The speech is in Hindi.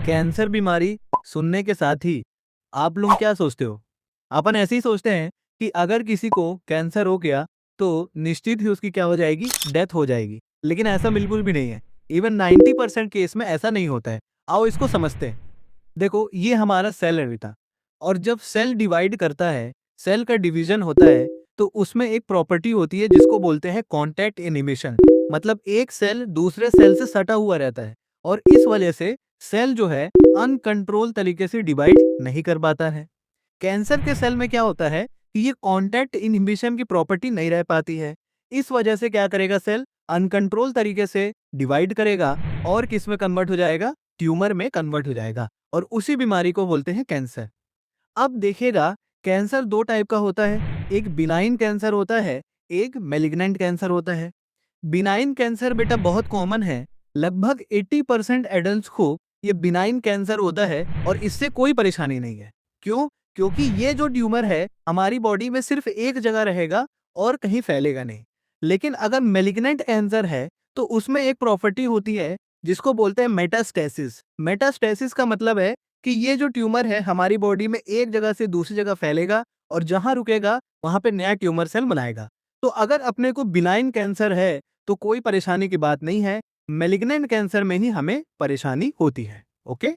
कैंसर बीमारी सुनने के साथ ही आप लोग क्या सोचते हो? अपन ऐसे ही सोचते हैं कि अगर किसी को कैंसर हो गया तो निश्चित ही उसकी क्या हो जाएगी, डेथ हो जाएगी। लेकिन ऐसा बिल्कुल भी नहीं है। इवन 90% केस में ऐसा नहीं होता है। आओ इसको समझते हैं। देखो, ये हमारा सेल है बेटा, और जब सेल डिवाइड करता है, सेल का डिवीजन होता है, तो उसमें एक प्रॉपर्टी होती है जिसको बोलते हैं कॉन्टैक्ट इनिबिशन। मतलब एक सेल दूसरे सेल से सटा हुआ रहता है, और इस वजह से सेल जो है अनकंट्रोल तरीके से डिवाइड नहीं कर पाता है। कैंसर के सेल में क्या होता है कि ये कॉन्टैक्ट इनहिबिशन की प्रॉपर्टी नहीं रह पाती है। इस वजह से क्या करेगा, सेल अनकंट्रोल तरीके से डिवाइड करेगा और किस में कन्वर्ट हो जाएगा, ट्यूमर में कन्वर्ट हो जाएगा, और उसी बीमारी को बोलते हैं कैंसर। अब देखिएगा, कैंसर दो टाइप का होता है, एक बिनाइन कैंसर होता है, एक मेलिग्नेंट कैंसर होता है। बिनाइन कैंसर बेटा बहुत कॉमन है, लगभग 80% एडल्ट को ये बिनाइन कैंसर होता है और इससे कोई परेशानी नहीं है। क्यों? क्योंकि ये जो ट्यूमर है हमारी बॉडी में सिर्फ एक जगह रहेगा और कहीं फैलेगा नहीं। लेकिन अगर मेलिग्नेंट कैंसर है तो उसमें एक प्रॉपर्टी होती है जिसको बोलते हैं मेटास्टेसिस। मेटास्टेसिस का मतलब है कि ये जो ट्यूमर है हमारी बॉडी में एक जगह से दूसरी जगह फैलेगा और जहां रुकेगा वहां पे नया ट्यूमर सेल बनाएगा। तो अगर अपने को बिनाइन कैंसर है तो कोई परेशानी की बात नहीं है, मेलिग्नेंट कैंसर में ही हमें परेशानी होती है। ओके।